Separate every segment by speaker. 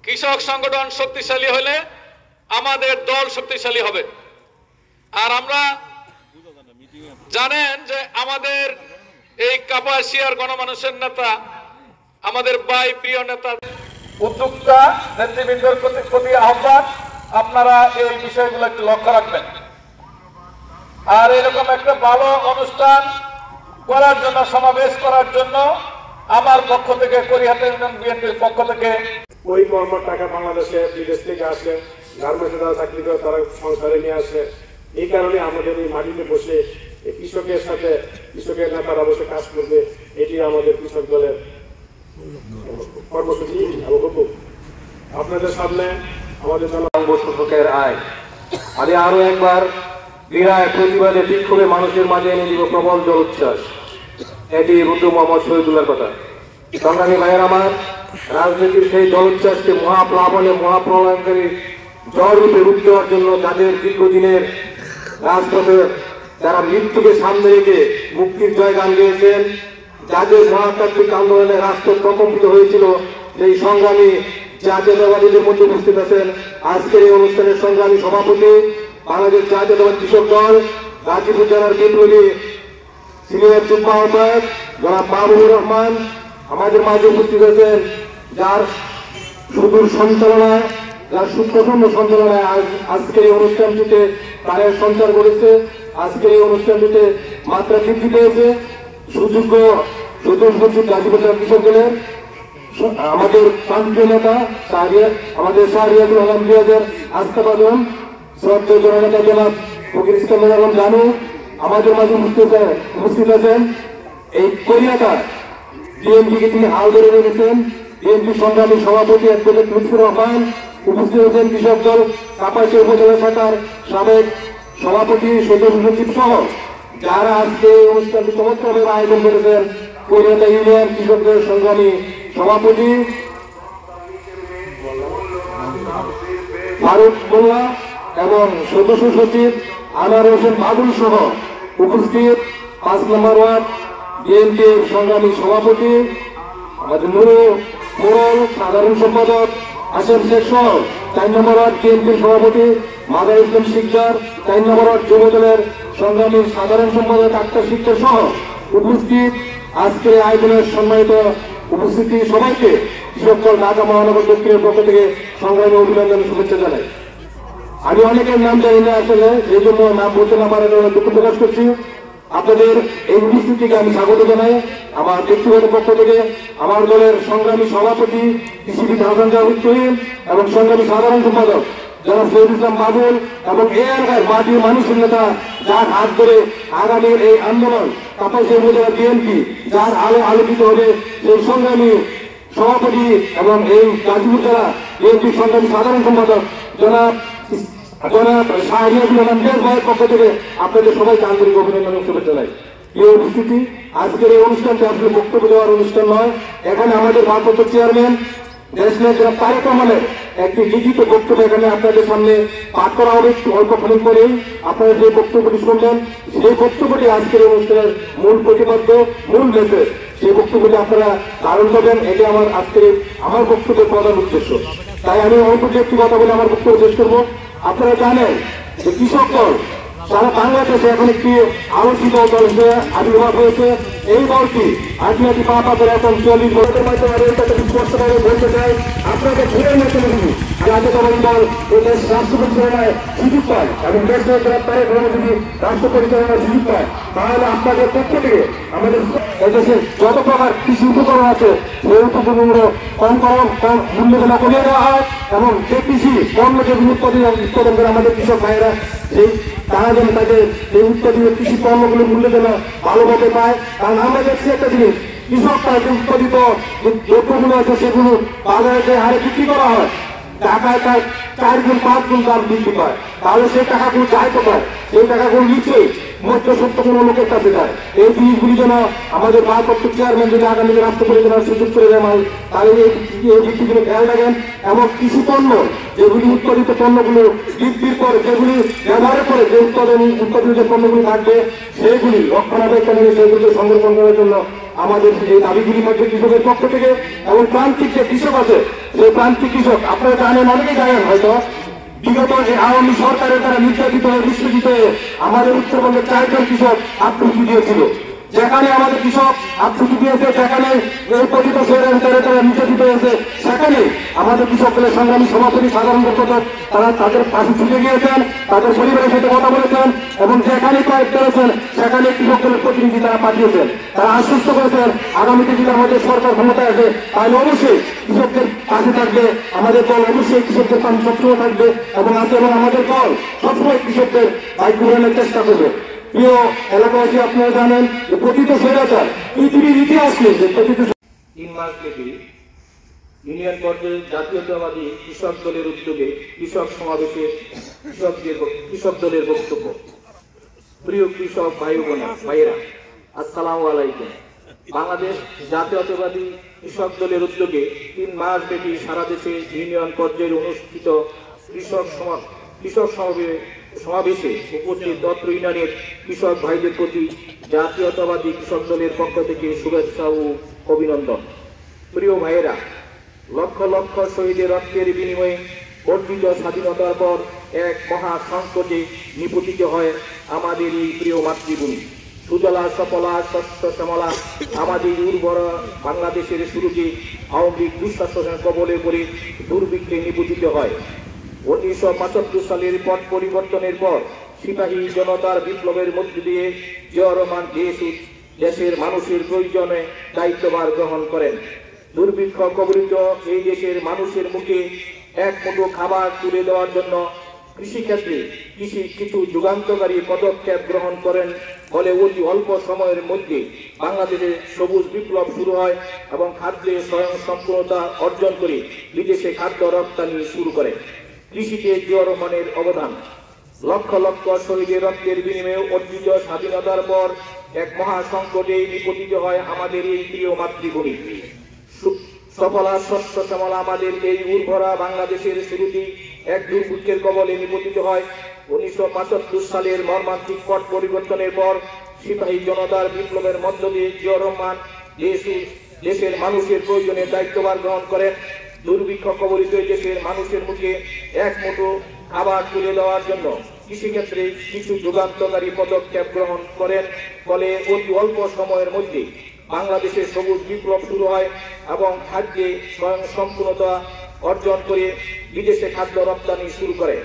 Speaker 1: কৃষক সংগঠন শক্তিশালী হলে আমাদের দল শক্তিশালী হবে। আর আমরা জানেন যে আমাদের এই কাপাসিয়ার গণমানুষের নেতা, আমাদের ভাই প্রিয় নেতা, উদ্যোক্তা নেতৃবৃন্দের প্রতি আহ্বান, আপনারা এই বিষয়গুলো একটু লক্ষ্য রাখবেন। আর এরকম একটা ভালো অনুষ্ঠান করার জন্য, সমাবেশ করার জন্য আমার পক্ষ থেকে, করিহাট ইউনিয়ন বিএনপির পক্ষ থেকে
Speaker 2: ওই কর্মর টাকা বাংলাদেশে বিদেশ থেকে আসে, গার্মেন্টসে যারা চাকরি করে তারা সংসারে নিয়ে আসে। এই কারণে আমাদের এই মাটিতে বসে কৃষকের সাথে কৃষকের নেতারা বসে কাজ করবে, এটি আমাদের কৃষক দলের কর্মসূচি এবং হুকুম। আপনাদের সামনে আমাদের
Speaker 3: জনসংখ্যার আয় আমি আরো একবার বিরায় প্রতিবাদে বিক্ষোভে মানুষের মাঝে এনে দিব প্রবল জল উচ্ছ্বাস। এটি রুদ্র মোহাম্মদ শহীদুল্লাহর কথা। সংগ্রামী ভাইয়ের আমার, রাজনীতির সেই জল উচ্ছ্বাসকে মহাপ্লাবনে মহাপ্রলয়ঙ্কারী জ্বর রূপে রূপ দেওয়ার জন্য যাদের দীর্ঘদিনের রাজপথে যারা মৃত্যুকে সামনে রেখে মুক্তির জয়গান গিয়েছেন, যাদের মহাতাত্ত্বিক আন্দোলনে রাষ্ট্র প্রকম্পিত হয়েছিল, সেই সংগ্রামী জাতীয়তাবাদীদের মধ্যে উপস্থিত আছেন আজকের এই অনুষ্ঠানের সংগ্রামী সভাপতি, বাংলাদেশ জাতীয়তাবাদী কৃষক দল গাজীপুর জেলার বিপ্লবী সিনিয়র যুগ্ম আহ্বায়ক জনাব মাহবুবুর রহমান আমাদের মাঝে উপস্থিত আছেন, যার সুদূর সঞ্চালনায়, যার সুপ্রসন্ন সঞ্চালনায় আজকের এই অনুষ্ঠানটিতে তারের সঞ্চার করেছে। আজকের এই অনুষ্ঠানটিতে মাত্রা বৃদ্ধি পেয়েছে। সুযোগ্য সদস্য সচিব গাজীপুর জেলা কৃষক দলের আমাদের প্রান্তীয় নেতা আমাদের শাহরিয়াতুল আলম রিয়াজের আস্থাভাজন, শ্রদ্ধেয় জননেতা জনাব ফকির ইসলাম আলম জানু আমাদের মাঝে উপস্থিত আছেন। এই করিয়াটা বিএনপিকে তিনি হাল ধরে রেখেছেন। বিএনপি সংগ্রামী সভাপতি অ্যাডভোকেট লুৎফুর রহমান উপস্থিত আছেন। কৃষক দল কাপাসিয়া উপজেলা শাখার সাবেক সভাপতি সদস্য সচিব সহ যারা আজকে এই অনুষ্ঠানটি চমৎকারভাবে আয়োজন করেছেন। করিয়াটা ইউনিয়ন কৃষক দলের সংগ্রামী সভাপতি ফারুক মোল্লা এবং সদস্য সচিব আনোয়ার হোসেন বাদুল সহ উপস্থিত 5 নম্বর ওয়ার্ড বিএনপির সংগ্রামী সভাপতি আমাদের মোড়ল সাধারণ সম্পাদক আসেম শেখ সহ 4 নম্বর ওয়ার্ড বিএনপির সভাপতি মাদার ইসলাম শিকদার, 4 নম্বর ওয়ার্ড যুব দলের সংগ্রামী সাধারণ সম্পাদক আক্তার শিকদার সহ উপস্থিত আজকের আয়োজনের সম্মানিত উপস্থিতি সবাইকে কৃষক দল ঢাকা মহানগর দক্ষিণের পক্ষ থেকে সংগ্রামী অভিনন্দন শুভেচ্ছা জানাই। আমি অনেকের নাম জানি না, আসলে এই জন্য নাম বলতে না পারার জন্য দুঃখ প্রকাশ করছি। আপনাদের এই উপস্থিতিকে আমি স্বাগত জানাই। আমার ব্যক্তিগত পক্ষ থেকে আমার দলের সংগ্রামী সভাপতি কৃষিবিদ হাসান জাহিদ তহিম এবং সংগ্রামী সাধারণ সম্পাদক জনাব শহীদ ইসলাম বাবুল এবং এই এলাকার মাটির মানুষের নেতা, যার হাত ধরে আগামীর এই আন্দোলন কাপাসিয়া উপজেলা বিএনপি যার আলোকিত হবে, সেই সংগ্রামী সভাপতি এবং এই গাজীপুর জেলা বিএনপির সংগ্রামী সাধারণ সম্পাদক জনাব শাহরিয়াতুল আলম ভাইয়ের পক্ষ থেকে আপনাদের সবাইকে আন্তরিক অভিনন্দন এবং শুভেচ্ছা জানাই। এই উপস্থিতি আজকের এই অনুষ্ঠানটি আসলে বক্তব্য দেওয়ার অনুষ্ঠান নয়। এখানে আমাদের ভারপ্রাপ্ত চেয়ারম্যান দেশনায়ক জনাব তারেক রহমানের একটি লিখিত বক্তব্য এখানে আপনাদের সামনে পাঠ করা হবে। অল্পক্ষণ পরেই আপনারা যে বক্তব্যটি শুনবেন, সেই বক্তব্যটি আজকের অনুষ্ঠানের মূল প্রতিপাদ্য, মূল মেসেজ। সেই বক্তব্যটি আপনারা ধারণ করবেন। এটি আমার বক্তব্যের প্রধান উদ্দেশ্য। তাই আমি অল্প একটি কথা বলে আমার বক্তব্য শেষ করবো। আপনারা জানেন যে কৃষক দল সারা বাংলাদেশে এখন একটি আলোচিত দল হিসেবে আবির্ভাব হয়েছে। এই দলটি আলটিমেটলি পাঁচের এখন 40 বছরের মাধ্যমে স্পষ্টভাবে বলতে চাই, আপনাকে ঘুরে মাধ্যমে দিবি জাতীয়তাবাদী দল এই দেশ রাষ্ট্র পরিচালনায় সুযোগ পায় এবং দেশ তারেক রহমান যদি রাষ্ট্র পরিচালনায় সুযোগ পায়, তাহলে আপনাদের পক্ষ থেকে আমাদের এদেশে যত প্রকার কৃষি উপকরণ আছে সেই উপকরণগুলো কম মূল্য দেওয়া কমিয়ে দেওয়া হয় এবং যে কৃষি পণ্য যেগুলো উৎপাদন করে আমাদের কৃষক ভাইয়েরা, সেই তারা যেন তাদের এই উৎপাদিত কৃষি পণ্যগুলো মূল্য যেন ভালোভাবে পায়। কারণ আমরা দেখছি একটা জিনিস, কৃষকরা যে উৎপাদিত যে দ্রব্যগুলো আছে সেগুলো বাজারে যে হারে বিক্রি করা হয়, টাকায় তার 4 গুণ 5 গুণ দাম বৃদ্ধি পায়, তাহলে সেই টাকাগুলো যায় কোথায়? সেই টাকাগুলো নিচে মধ্যসত্ত্ব কোনো লোকের কাছে যায়। এই জিনিসগুলি যেন আমাদের ভারপ্রাপ্ত চেয়ারম্যান যদি আগামীতে রাষ্ট্র পরিচালনার সুযোগ করে দেয়, তাহলে এই দিকগুলো খেয়াল রাখেন। এবং কৃষি পণ্য যেগুলি উৎপাদিত পণ্যগুলো বৃদ্ধির পরে যেগুলি ব্যবহারের পরে যে উৎপাদিত যে পণ্যগুলি থাকবে, সেইগুলি রক্ষণাবেক্ষণ সেগুলিকে সংরক্ষণ করার জন্য আমাদের এই দাবিগুলির মধ্যে কৃষকের পক্ষ থেকে। এবং প্রান্তিক যে কৃষক আছে সেই প্রান্তিক কৃষক আপনারা জানেন, অনেকেই জানেন হয়তো, বিগত এই আওয়ামী সরকারের দ্বারা নির্যাতিত হয়ে নিষ্পেষিত হয়ে আমাদের উত্তরবঙ্গের 4 জন কৃষক আত্মহত্যা দিয়েছিল। যেখানে আমাদের কৃষক আত্মহত্যা দিয়েছে, যেখানে এই পতিত শহরের তারা নির্যাতিত হয়েছে, সেখানে আমাদের কৃষকদের সংগ্রামী সভাপতি সাধারণ সম্পাদক তারা তাদের পাশে ছুটে গিয়েছেন, তাদের পরিবারের সাথে কথা বলেছেন এবং যেখানে কয়েক করেছেন সেখানে কৃষকদের প্রতিনিধি তারা পাঠিয়েছেন। তারা আশ্বস্ত করেছেন আগামীতে যদি আমাদের সরকার ক্ষমতায় আসে তাহলে অবশ্যই কৃষকদের পাশে থাকবে, আমাদের দল অবশ্যই কৃষকদের পাশে সবসময় থাকবে এবং আছে এবং আমাদের দল সবসময় কৃষকদের দায়িত্ব গ্রহণের চেষ্টা করবে। প্রিয় এলাকাবাসী, আপনারা জানেন যে পতিত স্বৈরাচার পৃথিবীর ইতিহাস নেই যে পতিত
Speaker 4: 3 মাস ব্যাপী ইউনিয়ন পর্যায়ে জাতীয়তাবাদী কৃষক দলের উদ্যোগে কৃষক সমাবেশে কৃষক দলের বক্তব্য। প্রিয় কৃষক ভাই ভাইয়েরা, আসসালামু আলাইকুম। বাংলাদেশ জাতীয়তাবাদী কৃষক দলের উদ্যোগে 3 মাস ব্যাপী সারা দেশে ইউনিয়ন পর্যায়ে অনুষ্ঠিত কৃষক সমাবেশে উপস্থিত অত্র ইউনিয়নের কৃষক ভাইদের প্রতি জাতীয়তাবাদী কৃষক দলের পক্ষ থেকে শুভেচ্ছা ও অভিনন্দন। প্রিয় ভাইয়েরা, লক্ষ লক্ষ শহীদের রক্তের বিনিময়ে অর্জিত স্বাধীনতার পর এক মহা সংকটে নিপতিত হয় আমাদের এই প্রিয় মাতৃভূমি। সুজলা সফলা শস্য শ্যামলা আমাদের উর্বর বাংলাদেশের শুরুতে আওয়ামী লীগ দুঃশাসনের কবলে পড়ে দুর্ভিক্ষে নিপতিত হয়। 1975 সালের পট পরিবর্তনের পর সিপাহী জনতার বিপ্লবের মধ্য দিয়ে জিয়াউর রহমান দেশের মানুষের প্রয়োজনে দায়িত্বভার গ্রহণ করেন। দুর্ভিক্ষ কবলিত এই দেশের মানুষের মুখে এক মুঠো খাবার তুলে দেওয়ার জন্য কৃষিক্ষেত্রে কিছু যুগান্তকারী পদক্ষেপ গ্রহণ করেন। ফলে অতি অল্প সময়ের মধ্যে বাংলাদেশে সবুজ বিপ্লব শুরু হয় এবং খাদ্যে স্বয়ং সম্পূর্ণতা অর্জন করে বিদেশে খাদ্য রপ্তানি শুরু করে। কৃষিতে জিয়াউর রহমানের অবদান। লক্ষ লক্ষ শহীদের রক্তের বিনিময়ে অর্জিত স্বাধীনতার পর এক মহা সংকটে নিপতিত হয় আমাদের এই প্রিয় মাতৃভূমি। সফলা শস্য শ্যামলা আমাদের এই উর্বরা বাংলাদেশের শুরুতেই এক দুর্ভিক্ষের কবলে নিপতিত হয়। 1975 সালের মর্মান্তিক পট পরিবর্তনের পর সিপাহী জনতার বিপ্লবের মধ্য দিয়ে জিয়াউর রহমান দেশের মানুষের প্রয়োজনে দায়িত্বভার গ্রহণ করেন। দুর্ভিক্ষ কবলিত দেশের মানুষের মুখে এক মুঠো খাবার তুলে দেওয়ার জন্য কৃষিক্ষেত্রে কিছু যুগান্তকারী পদক্ষেপ গ্রহণ করেন। ফলে অতি অল্প সময়ের মধ্যে বাংলাদেশের সবুজ বিপ্লব শুরু হয় এবং খাদ্যে স্বয়ং সম্পূর্ণতা অর্জন করে বিদেশে খাদ্য রপ্তানি শুরু করে।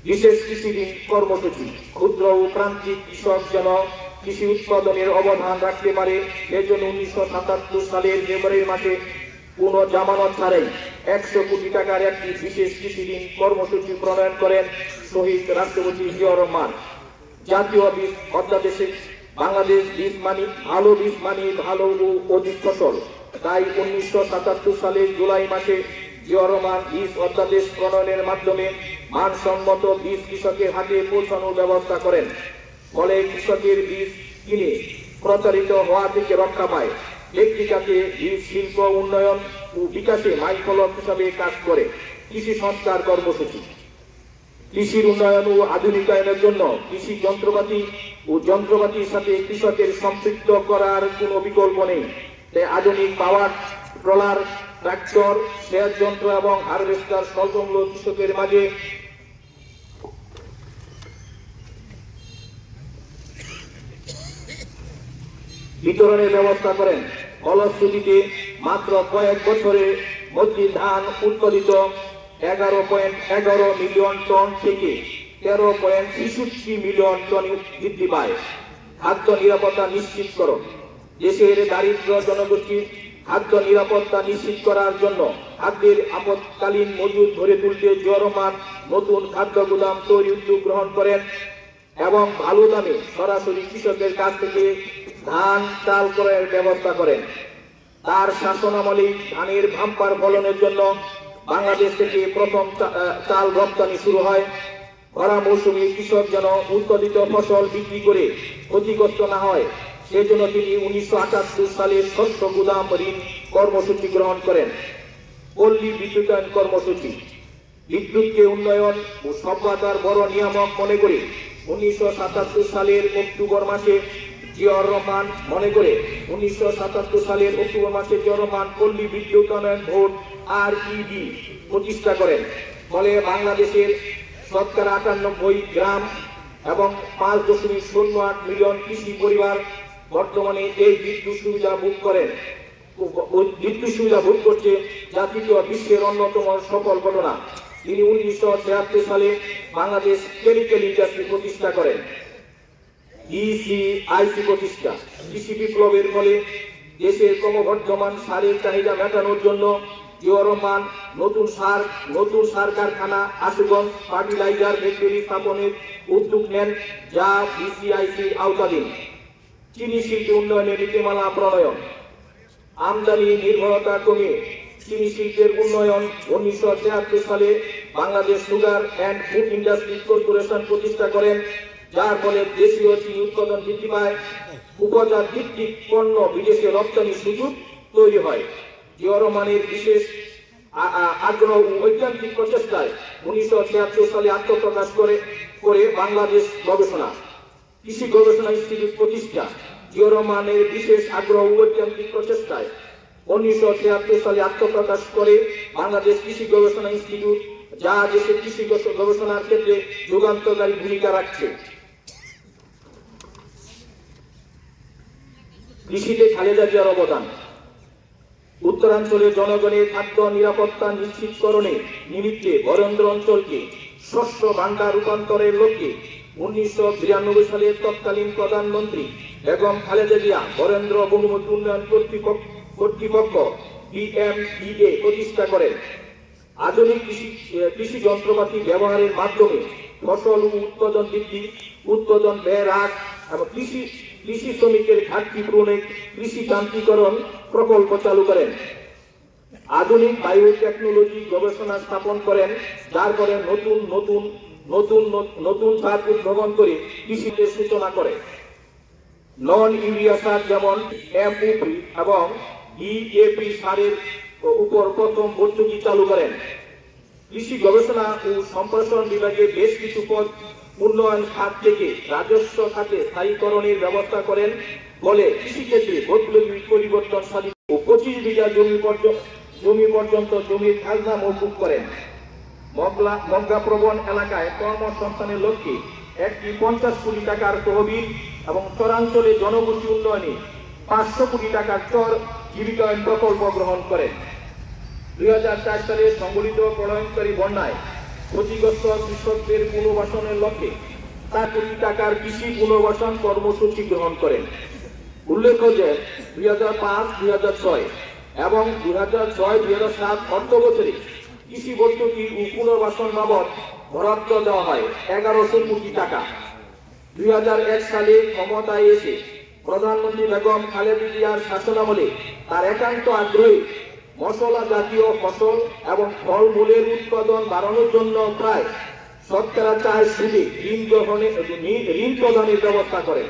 Speaker 4: বিশেষ কৃষি ঋণ কর্মসূচি। ক্ষুদ্র ও প্রান্তিক কৃষক যেন কৃষি উৎপাদনের অবদান রাখতে পারে, এজন্য 1977 সালের ফেব্রুয়ারি মাসে কোনো জামানত ছাড়াই 100 কোটি টাকার একটি বিশেষ কৃষি ঋণ কর্মসূচি প্রণয়ন করেন শহীদ রাষ্ট্রপতি জিয়াউর রহমান। জাতীয় বীজ অধ্যাদেশে বাংলাদেশ বীজ মানি ভালো ও অধিক ফসল। তাই 1977 সালের জুলাই মাসে জিয়াউর রহমান বীজ অধ্যাদেশ প্রণয়নের মাধ্যমে মানসম্মত বীজ কৃষকের হাতে পৌঁছানোর ব্যবস্থা করেন। ফলে কৃষকের বীজ কিনে প্রতারিত হওয়া থেকে রক্ষা পায়। ব্যক্তিগত বীজ শিল্প উন্নয়ন ও বিকাশে মাইলফলক হিসাবে কাজ করে। কৃষি সংস্কার কর্মসূচি। কৃষির উন্নয়ন ও আধুনিকায়নের জন্য কৃষি যন্ত্রপাতির সাথে কৃষকের সম্পৃক্ত করার কোনো বিকল্প নেই। তাই আধুনিক পাওয়ার ট্রলার, ট্রাক্টর, সেচ যন্ত্র এবং হারভেস্টার স্বল্পমূল্য কৃষকের মাঝে বিতরণের ব্যবস্থা করেন। ফলশ্রুতিতে মাত্র কয়েক বছরের মধ্যে ধান উৎপাদিত 11.11 মিলিয়ন টন থেকে 13.66 মিলিয়ন টন বৃদ্ধি পায়। খাদ্য নিরাপত্তা নিশ্চিতকরণ। দেশের দারিদ্র জনগোষ্ঠীর খাদ্য নিরাপত্তা নিশ্চিত করার জন্য খাদ্যের আপৎকালীন মজুদ ধরে তুলতে জিয়াউর রহমান নতুন খাদ্য গুদাম তৈরি উদ্যোগ গ্রহণ করেন এবং ভালো দামে সরাসরি কৃষকের কাছ থেকে ধান চাল ক্রয়ের ব্যবস্থা করেন। তার শাসনামলে ধানের বাম্পার ফলনের জন্য বাংলাদেশ থেকে প্রথম চাল রপ্তানি শুরু হয়। খরা মৌসুমে কৃষক যেন উৎপাদিত ফসল বিক্রি করে ক্ষতিগ্রস্ত না হয়, সেজন্য তিনি 1978 সালের শস্য গুদাম ঋণ কর্মসূচি গ্রহণ করেন। পল্লী বিদ্যুতায়ন কর্মসূচি। বিদ্যুৎকে উন্নয়ন ও সভ্যতার বড় নিয়ামক মনে করে 1977 সালের অক্টোবর মাসে জিয়াউর রহমান মনে করে 1977 সালের অক্টোবর মাসে জিয়াউর রহমান পল্লী বিদ্যুতায়ন বোর্ড REB প্রতিষ্ঠা করেন। ফলে বাংলাদেশের শতকরা 98 গ্রাম এবং 5.08 মিলিয়ন কৃষি পরিবার বর্তমানে এই বিদ্যুৎ সুবিধা ভোগ করেন। বিদ্যুৎ সুবিধা ভোগ করছে, যা তৃতীয় বিশ্বের অন্যতম সফল ঘটনা। তিনি 1976 সালে বাংলাদেশ কেমিক্যাল ইন্ডাস্ট্রি প্রতিষ্ঠা করেন। ECIC প্রতিষ্ঠা। কৃষি বিপ্লবের ফলে দেশের ক্রমবর্ধমান সারের চাহিদা মেটানোর জন্য জিয়াউর রহমান নতুন সার কারখানা আশুগঞ্জ ফার্টিলাইজার ফ্যাক্টরি স্থাপনের উদ্যোগ নেন, যা ECIC আওতাধীন। চিনি শিল্প উন্নয়নের নীতিমালা প্রণয়ন। আমদানি নির্ভরতা কমিয়ে চিনি শিল্পের উন্নয়ন। 1973 সালে Bangladesh sugar and food industry corporation প্রতিষ্ঠা করেন, যার ফলে দেশীয় চিনি উৎপাদন বৃদ্ধি পায়, উপজাত ভিত্তিক পণ্য বিদেশে রপ্তানির সুযোগ তৈরি হয়। জিয়াউর রহমানের বিশেষ আগ্রহ ও ঐকান্তিক প্রচেষ্টায় 1976 সালে আত্মপ্রকাশ করে বাংলাদেশ গবেষণা কৃষি গবেষণা ইনস্টিটিউট প্রতিষ্ঠা। জিয়াউর রহমানের বিশেষ আগ্রহ ও ঐকান্তিক প্রচেষ্টায় 1976 সালে আত্মপ্রকাশ করে বাংলাদেশ কৃষি গবেষণা ইনস্টিটিউট, যা দেশের কৃষি গবেষণার ক্ষেত্রে যুগান্তকারী ভূমিকা রাখছে। কৃষিতে খালেদা জিয়ার অবদান। উত্তরাঞ্চলের জনগণের খাদ্য নিরাপত্তা নিশ্চিতকরণে নিমিত্তে বরেন্দ্র অঞ্চলকে শস্য ভাণ্ডার রূপান্তরের লক্ষ্যে 1992 সালে তৎকালীন প্রধানমন্ত্রী বেগম খালেদা জিয়া বরেন্দ্র বহুমুখী উন্নয়ন কর্তৃপক্ষ BMEA প্রতিষ্ঠা করেন। আধুনিক কৃষি যন্ত্রপাতি ব্যবহারের মাধ্যমে ফসল ও উৎপাদন বৃদ্ধি, উৎপাদন ব্যয় হ্রাস এবং কৃষি শ্রমিকের ঘাটতি পূরণে কৃষি যান্ত্রিকরণ প্রকল্প চালু করেন। আধুনিক বায়োটেকনোলজি গবেষণা স্থাপন করেন, যার ফলে নতুন সার উদ্ভাবন করে কৃষিতে সূচনা করে। নন ইউরিয়া সার যেমন MOP এবং DAP সারের উপর প্রথম ভর্তুকি চালু করেন। কৃষি গবেষণা ও সম্প্রসারণ বিভাগে বেশ কিছু পদ উন্নয়ন খাত থেকে রাজস্ব খাতে স্থায়ীকরণের ব্যবস্থা করেন, বলে কৃষিক্ষেত্রে বৈপ্লবিক পরিবর্তন সাধিত ও 25 বিঘা জমি পর্যন্ত জমির খাজনা মওকুফ করেন। মগ্রাপ্রবণ এলাকায় কর্মসংস্থানের লক্ষ্যে একটি 50 কোটি টাকার তহবিল এবং চরাঞ্চলে জনবসতি উন্নয়নে 500 কোটি টাকার চর জীবিকায়ন প্রকল্প গ্রহণ করেন। 2004 সালে সংঘটিত প্রলয়ঙ্করী বন্যায় ক্ষতিগ্রস্ত কৃষকদের পুনর্বাসনের লক্ষ্যে 4 কোটি টাকার কৃষি পুনর্বাসন কর্মসূচি গ্রহণ করেন। উল্লেখ্য যে 2005-2006 এবং 2006-2007 অর্থ বছরে কৃষি ভর্তুকি ও পুনর্বাসন বাবদ বরাদ্দ দেওয়া হয় 1100 কোটি টাকা। 2001 সালে ক্ষমতায় এসে প্রধানমন্ত্রী বেগম খালেদা জিয়ার শাসনামলে তার একান্ত আগ্রহে মশলা জাতীয় ফসল এবং ফলমূলের উৎপাদন বাড়ানোর জন্য প্রায় 4% সুদে ঋণ প্রদানের ব্যবস্থা করেন।